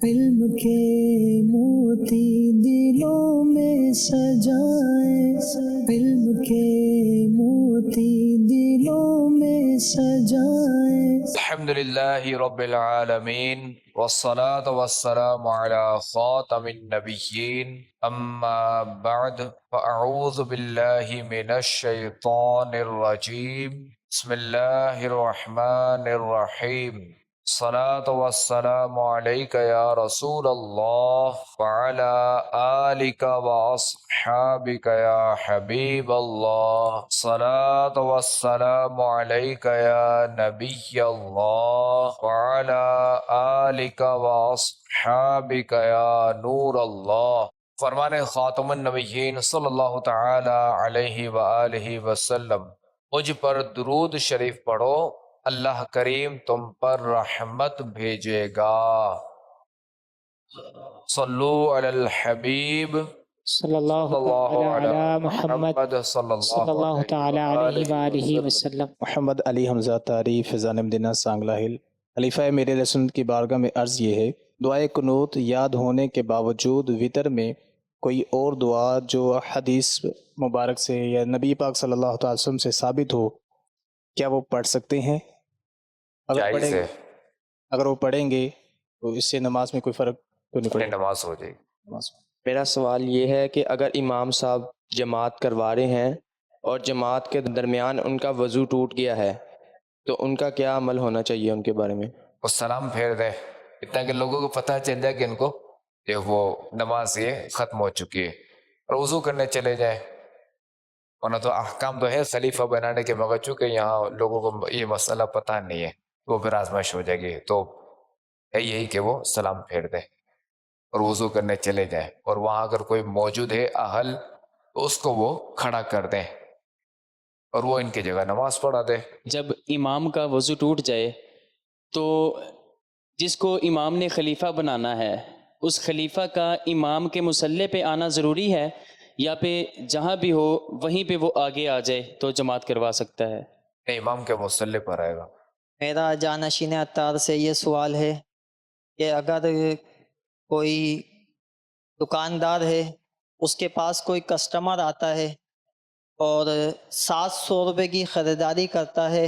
علم کے موتی دلوں میں سجائے، علم کے موتی دلوں میں سجائے۔ الحمد للہ رب العالمین والصلاة والسلام على خاتم النبیین، اما بعد فاعوذ باللہ من الشیطان الرجیم، بسم اللہ الرحمن الرحیم۔ الصلاة والسلام علیک یا رسول اللہ وعلى آلک واصحابک یا حبیب اللہ، الصلاة والسلام علیک یا نبی اللہ وعلى آلک واصحابک یا نور اللہ۔ فرمان خاتم النبیین صلی اللہ تعالی علیہ وآلہ وسلم، مجھ پر درود شریف پڑھو، اللہ کریم تم پر رحمت بھیجے گا۔ صلو علی الحبیب صلی اللہ صلی اللہ تعالی علی علی محمد صلی صلی اللہ تعالی علیہ وآلہ وسلم۔ محمد علی حمزہ طاری فیضان مدینہ سانگلہ ہل۔ خلیفہ میرے رسول کی بارگاہ میں عرض یہ ہے، دعائے قنوت یاد ہونے کے باوجود وطر میں کوئی اور دعا جو حدیث مبارک سے یا نبی پاک صلی اللہ تعالی وسلم سے ثابت ہو، کیا وہ پڑھ سکتے ہیں؟ جائز ہے، اگر وہ پڑھیں گے تو اس سے نماز میں کوئی فرق تو نہیں پڑے گا؟ نماز ہو جائے گی۔ نماز میرا سوال یہ ہے کہ اگر امام صاحب جماعت کروا رہے ہیں اور جماعت کے درمیان ان کا وضو ٹوٹ گیا ہے تو ان کا کیا عمل ہونا چاہیے ان کے بارے میں؟ وہ سلام پھیر دے، اتنا کہ لوگوں کو پتہ چل جائے کہ ان کو یہ وہ نماز یہ ختم ہو چکی ہے، اور وضو کرنے چلے جائیں۔ ورنہ تو احکام تو ہے خلیفہ بنانے کے، مگر چونکہ یہاں لوگوں کو یہ مسئلہ پتہ نہیں ہے، وہ پھر آزمائش ہو جائے گی، تو ہے یہی کہ وہ سلام پھیر دے اور وضو کرنے چلے جائیں، اور وہاں اگر کوئی موجود ہے اہل تو اس کو وہ کھڑا کر دیں اور وہ ان کی جگہ نماز پڑھا دے۔ جب امام کا وضو ٹوٹ جائے تو جس کو امام نے خلیفہ بنانا ہے اس خلیفہ کا امام کے مصلی پہ آنا ضروری ہے، یا پہ جہاں بھی ہو وہیں پہ وہ آگے آ جائے تو جماعت کروا سکتا ہے؟ نہیں، امام کے مصلی پر آئے گا۔ میرا جانشین عطار سے یہ سوال ہے کہ اگر کوئی دکاندار ہے، اس کے پاس کوئی کسٹمر آتا ہے اور 700 روپے کی خریداری کرتا ہے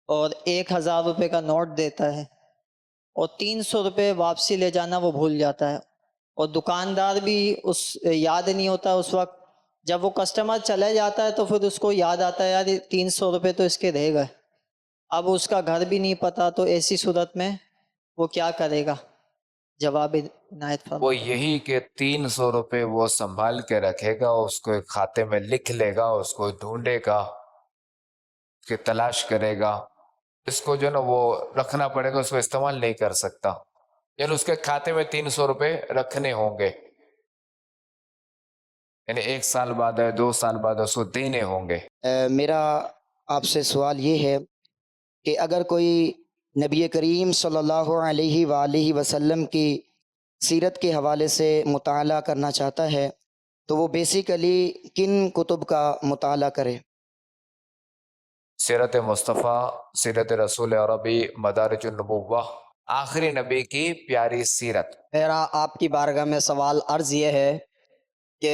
اور 1000 روپے کا نوٹ دیتا ہے اور 300 روپے واپسی لے جانا وہ بھول جاتا ہے، اور دکاندار بھی اس یاد نہیں ہوتا اس وقت، جب وہ کسٹمر چلے جاتا ہے تو پھر اس کو یاد آتا ہے یار 300 روپے تو اس کے رہ گئے، اب اس کا گھر بھی نہیں پتا، تو ایسی صورت میں وہ کیا کرے گا؟ جواب عنایت فرمائیں۔ وہ یہی کہ 300 روپے وہ سنبھال کے رکھے گا، اس کو ایک کھاتے میں لکھ لے گا، اس کو ڈھونڈے گا، اس کی تلاش کرے گا، اس کو جو نا وہ رکھنا پڑے گا، اس کو استعمال نہیں کر سکتا، یعنی اس کے کھاتے میں 300 روپے رکھنے ہوں گے، یعنی 1 سال بعد ہے 2 سال بعد اس کو دینے ہوں گے۔ میرا آپ سے سوال یہ ہے کہ اگر کوئی نبی کریم صلی اللہ علیہ وآلہ وسلم کی سیرت کے حوالے سے مطالعہ کرنا چاہتا ہے تو وہ بیسیکلی کن کتب کا مطالعہ کرے؟ سیرت مصطفیٰ، سیرت رسول عربی، مدارج النبوہ، آخری نبی کی پیاری سیرت۔ میرا آپ کی بارگاہ میں سوال عرض یہ ہے کہ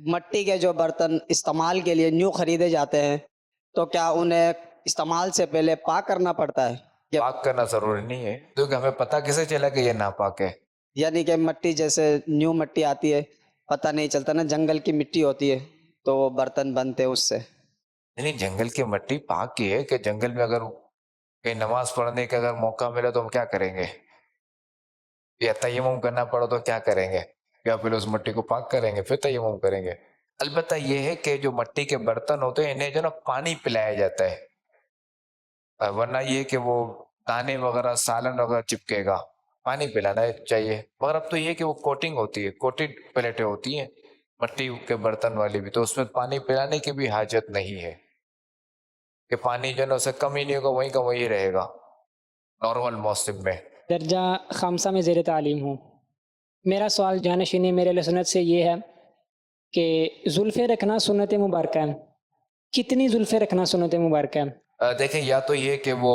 مٹی کے جو برتن استعمال کے لیے نیو خریدے جاتے ہیں تو کیا انہیں استعمال سے پہلے پاک کرنا پڑتا ہے؟ پاک کرنا ضروری نہیں ہے، کیونکہ ہمیں پتہ کیسے چلا کہ یہ ناپاک ہے؟ یعنی کہ مٹی جیسے نیو مٹی آتی ہے، پتہ نہیں چلتا نا، جنگل کی مٹی ہوتی ہے تو وہ برتن بنتے ہیں اس سے۔ یعنی جنگل کی مٹی پاک کی ہے کہ جنگل میں اگر کہیں نماز پڑھنے کا اگر موقع ملے تو ہم کیا کریں گے؟ یا تیمم کرنا پڑا تو کیا کریں گے؟ یا پھر اس مٹی کو پاک کریں گے پھر تیمم کریں گے؟ البتہ یہ ہے کہ جو مٹی کے برتن ہوتے ہیں انہیں جو نا پانی پلایا جاتا ہے، ورنہ یہ کہ وہ دانے وغیرہ سالن وغیرہ چپکے گا، پانی پلانا چاہیے۔ مگر اب تو یہ کہ وہ کوٹنگ ہوتی ہے، کوٹڈ پلیٹیں ہوتی ہیں مٹی کے برتن والی بھی، تو اس میں پانی پلانے کی بھی حاجت نہیں ہے کہ پانی جو نا اسے کم ہی نہیں ہوگا، وہیں کا وہی رہے گا نارمل موسم میں۔ درجہ خامسہ میں زیر تعلیم ہوں۔ میرا سوال جانشین میرے سنت سے یہ ہے کہ زلفیں رکھنا سنت مبارکہ ہے، کتنی زلفیں رکھنا سنت مبارکہ ہے؟ دیکھیں، یا تو یہ کہ وہ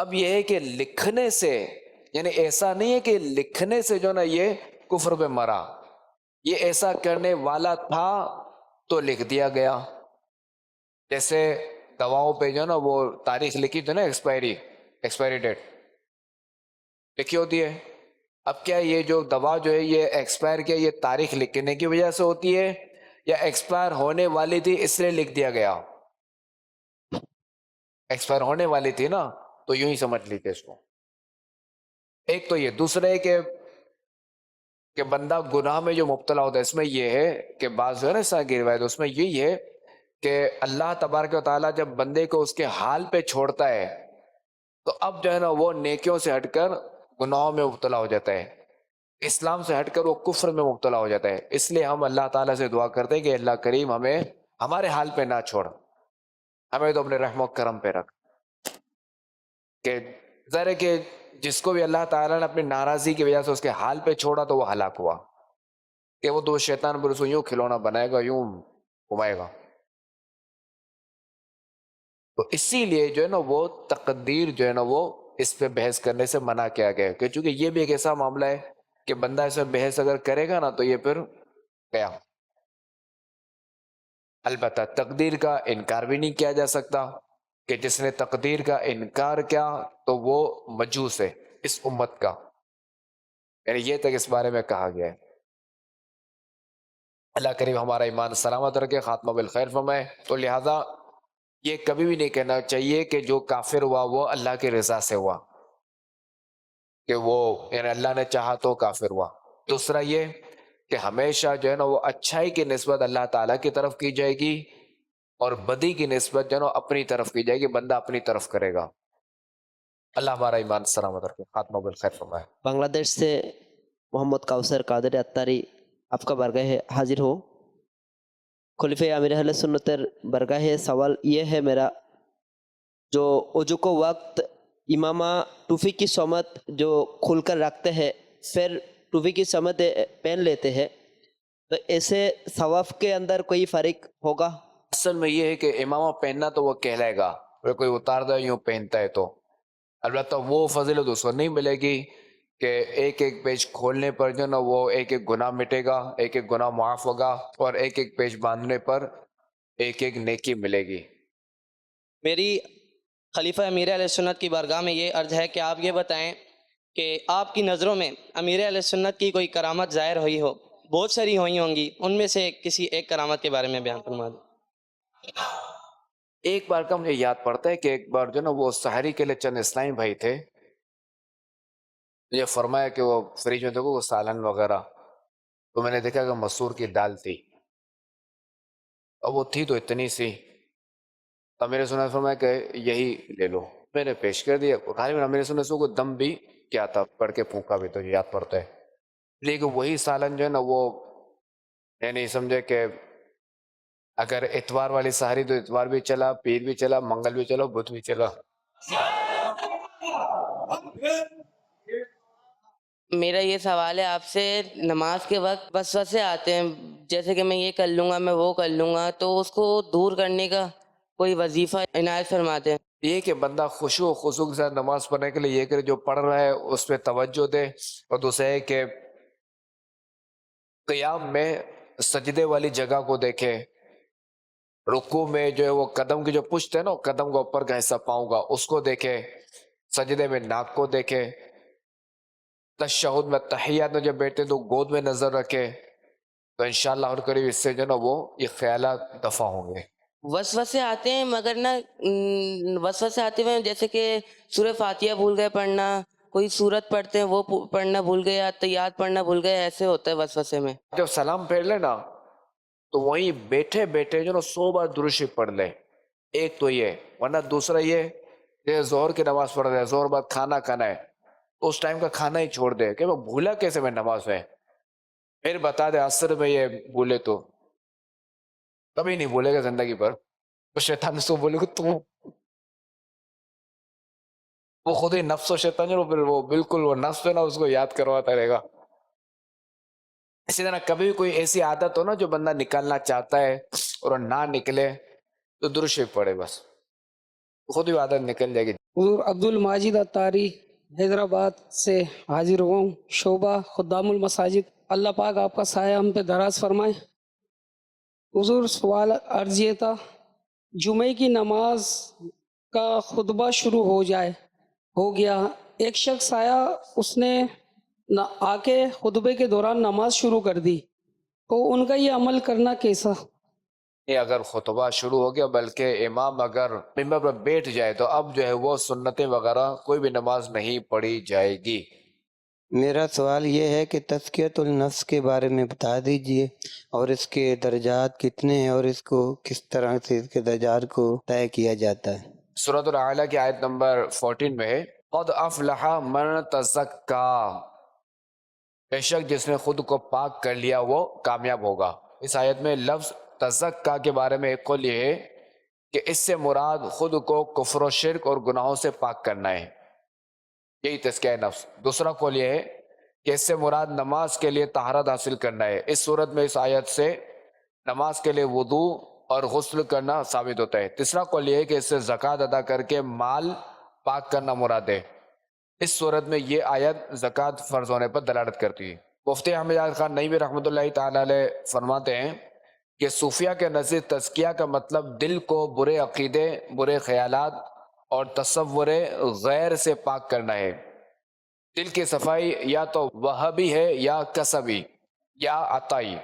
اب یہ ہے کہ لکھنے سے یعنی ایسا نہیں ہے کہ لکھنے سے جو نا یہ کفر پہ مرا، یہ ایسا کرنے والا تھا تو لکھ دیا گیا. جیسے دواؤں پہ جو نا وہ تاریخ لکھی تھی نا، ایکسپائری ڈیٹ لکھی ہوتی ہے. اب کیا یہ جو دوا جو ہے یہ ایکسپائر کیا یہ تاریخ لکھنے کی وجہ سے ہوتی ہے یا ایکسپائر ہونے والی تھی اس لیے لکھ دیا گیا؟ ایکسپائر ہونے والی تھی نا تو یوں ہی سمجھ لیتے اس کو. ایک تو یہ، دوسرا ہے کہ بندہ گناہ میں جو مبتلا ہوتا ہے اس میں یہ ہے کہ بعض جو ہے نا اس کی روایت اس میں یہی ہے کہ اللہ تبارک و تعالیٰ جب بندے کو اس کے حال پہ چھوڑتا ہے تو اب جو ہے نا وہ نیکیوں سے ہٹ کر گناہوں میں مبتلا ہو جاتا ہے، اسلام سے ہٹ کر وہ کفر میں مبتلا ہو جاتا ہے. اس لیے ہم اللہ تعالیٰ سے دعا کرتے ہیں کہ اللہ کریم ہمیں ہمارے حال پہ نہ چھوڑ، ہمیں تو اپنے رحم و کرم پہ رکھ. کہ ظاہر ہے کہ جس کو بھی اللہ تعالیٰ نے اپنی ناراضی کی وجہ سے اس کے حال پہ چھوڑا تو وہ ہلاک ہوا، کہ وہ دوست شیطان پر اس کو یوں کھلونا بنائے گا، یوں گھمائے گا. تو اسی لیے جو ہے نا وہ تقدیر جو ہے نا وہ اس پہ بحث کرنے سے منع کیا گیا، کہ چونکہ یہ بھی ایک ایسا معاملہ ہے کہ بندہ اس میں بحث اگر کرے گا نا تو یہ پھر گیا. البتہ تقدیر کا انکار بھی نہیں کیا جا سکتا، کہ جس نے تقدیر کا انکار کیا تو وہ مجوس ہے اس امت کا، یعنی یہ تک اس بارے میں کہا گیا ہے. اللہ کریم ہمارا ایمان سلامت رکھے، خاتمہ بالخیر فرمائے. تو لہذا یہ کبھی بھی نہیں کہنا چاہیے کہ جو کافر ہوا وہ اللہ کی رضا سے ہوا، کہ وہ یعنی اللہ نے چاہا تو کافر ہوا. دوسرا یہ کہ ہمیشہ جو ہے نا وہ اچھائی کی نسبت اللہ تعالیٰ کی طرف کی جائے گی اور بدی کی نسبت جو ہے نا اپنی طرف کی جائے گی، بندہ اپنی طرف کرے گا. اللہ ہمارا ایمان سلامت رکھے، خاتمہ بالخیر فرمائے. بنگلہ دیش سے محمد کوثر قادری اتاری آپ کا بارگاہ حاضر ہوں. خلیفہ امیر اہل سنت برگاہ سوال یہ ہے میرا، جو وضو کو وقت امامہ ٹوفی کی سمت جو کھل کر رکھتے ہیں پھر ٹوفی کی سمت پہن لیتے ہیں، تو ایسے ثواف کے اندر کوئی فرق ہوگا؟ اصل میں یہ ہے کہ امامہ پہننا تو وہ کہلائے گا، اگر کوئی اتارتا ہے یوں پہنتا ہے تو البتہ وہ فضیلت اس کو نہیں ملے گی کہ ایک ایک پیج کھولنے پر جو نا وہ ایک ایک گناہ مٹے گا، ایک ایک گناہ معاف ہوگا، اور ایک ایک پیج باندھنے پر ایک ایک نیکی ملے گی. میری خلیفہ امیر علیہ سنت کی بارگاہ میں یہ عرض ہے کہ آپ یہ بتائیں کہ آپ کی نظروں میں امیر علیہ سنت کی کوئی کرامت ظاہر ہوئی ہو، بہت ساری ہوئی ہوں گی، ان میں سے کسی ایک کرامت کے بارے میں بیان فرما دیں. ایک بار کا مجھے یاد پڑتا ہے کہ ایک بار جو نا وہ سحری کے لیے چند اسلامی بھائی تھے، مجھے فرمایا کہ وہ فریج میں دیکھو وہ سالن وغیرہ، تو میں نے دیکھا کہ مسور کی دال تھی، اور وہ تھی تو اتنی سی، تو میرے سنا فرمایا کہ یہی لے لو. میں نے پیش کر دیا، غالباً میرے سنے کو دم بھی کیا تھا، پڑھ کے پھونکا بھی تو یاد پڑتا ہے. لیکن وہی سالن جو ہے نا وہ یعنی سمجھے کہ اگر اتوار والی سحری تو اتوار بھی چلا، پیر بھی چلا، منگل بھی چلا، بدھ بھی چلا. میرا یہ سوال ہے آپ سے، نماز کے وقت وسوسے آتے ہیں، جیسے کہ میں یہ کر لوں گا، میں وہ کر لوں گا، تو اس کو دور کرنے کا کوئی وظیفہ عنایت فرماتے ہیں؟ یہ کہ بندہ خشوع و خضوع کے ساتھ نماز پڑھنے کے لیے یہ کہ جو پڑھ رہا ہے اس پہ توجہ دے، اور دوسرا ہے کہ قیام میں سجدے والی جگہ کو دیکھے، رکوع میں جو ہے وہ قدم کی جو پشت ہے نا، قدم کا اوپر کا حصہ پاؤں گا اس کو دیکھے، سجدے میں ناک کو دیکھے، تشہد میں تحیات میں جب بیٹھے تو گود میں نظر رکھے، تو انشاءاللہ اور قریب اس سے جو نا وہ یہ خیالات دفع ہوں گے. وسوسے آتے ہیں مگر نا وسوسے آتے ہوئے جیسے کہ سورہ فاتحہ بھول گئے پڑھنا، کوئی سورت پڑھتے ہیں وہ پڑھنا بھول گئے، اتحیات پڑھنا بھول گئے، ایسے ہوتا ہے وسوسے میں. جب سلام پھیر لے نا تو وہیں بیٹھے بیٹھے جو نا 100 بار درود شریف پڑھ لے. ایک تو یہ، ورنہ دوسرا یہ کہ ظہر کی نماز پڑھ رہے ہیں، ظہر بعد کھانا کھانا ہے، اس ٹائم کا کھانا ہی چھوڑ دے کہ وہ بھولا کیسے میں نماز میں، پھر بتا دے عصر میں یہ بھولے تو کبھی نہیں بھولے گا زندگی پر. تو شیطان اس کو بولے گا تو وہ خود ہی نفس و شیطان جو پھر وہ بالکل وہ نفس ہے نا اس کو یاد کرواتا رہے گا. اسی طرح کبھی بھی کوئی ایسی عادت ہو نا جو بندہ نکالنا چاہتا ہے اور نہ نکلے تو درود شریف پڑھے، بس خود ہی عادت نکل جائے گی. حضور عبد الماجد اتاری حیدرآباد سے حاضر ہوا ہوں، شعبہ خدام المساجد۔ اللہ پاک آپ کا سایہ ہم پہ دراز فرمائے۔ حضور سوال عرض یہ تھا، جمعے کی نماز کا خطبہ شروع ہو گیا، ایک شخص آیا، اس نے آ کے خطبے کے دوران نماز شروع کر دی، تو ان کا یہ عمل کرنا کیسا؟ یہ اگر خطبہ شروع ہو گیا بلکہ امام اگر ممبر پر بیٹھ جائے تو اب جو ہے وہ سنتیں وغیرہ کوئی بھی نماز نہیں پڑھی جائے گی۔ میرا سوال یہ ہے کہ تزکیۃ النفس کے بارے میں بتا دیجئے، اور اس کے درجات کتنے ہیں، اور اس کو کس طرح سے اس کے درجات کو طے کیا جاتا ہے؟ سورۃ الاعلیٰ کی آیت نمبر 14 میں ہے، قد افلح من تزکا، بے شک جس نے خود کو پاک کر لیا وہ کامیاب ہوگا۔ اس آیت میں لفظ تزکا کے بارے میں ایک قول یہ ہے کہ اس سے مراد خود کو کفر و شرک اور گناہوں سے پاک کرنا ہے، یہی تزکیہ نفس۔ دوسرا قول یہ ہے کہ اس سے مراد نماز کے لیے طہارت حاصل کرنا ہے۔ اس صورت میں اس آیت سے نماز کے لیے وضو اور غسل کرنا ثابت ہوتا ہے۔ تیسرا قول یہ ہے کہ اس سے زکوٰۃ ادا کر کے مال پاک کرنا مراد ہے۔ اس صورت میں یہ آیت زکوٰۃ فرض ہونے پر دلالت کرتی ہے۔ مفتی احمد یاد خان نعیمی رحمۃ اللہ تعالیٰ علیہ فرماتے ہیں کہ صوفیہ کے نزدیک تزکیہ کا مطلب دل کو برے عقیدے، برے خیالات اور تصور غیر سے پاک کرنا ہے۔ دل کی صفائی یا تو وہابی ہے یا کسبی یا عطائی۔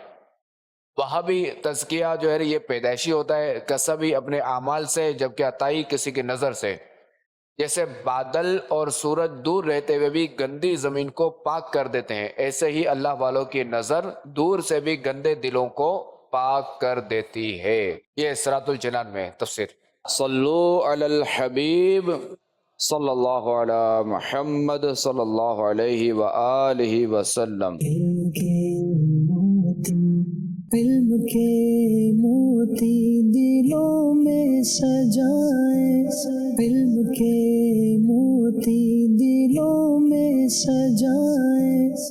وہابی تزکیہ جو ہے یہ پیدائشی ہوتا ہے، کسبی اپنے اعمال سے، جبکہ عطائی کسی کی نظر سے۔ جیسے بادل اور سورج دور رہتے ہوئے بھی گندی زمین کو پاک کر دیتے ہیں، ایسے ہی اللہ والوں کی نظر دور سے بھی گندے دلوں کو پاک کر دیتی ہے۔ یہ صراط الجنان میں تفسیر۔ صلو علی الحبیب صلی اللہ علی محمد صلی اللہ علیہ وآلہ وسلم۔ علم کے موتی دلوں میں سجائے، علم کے موتی دلوں میں سجائے۔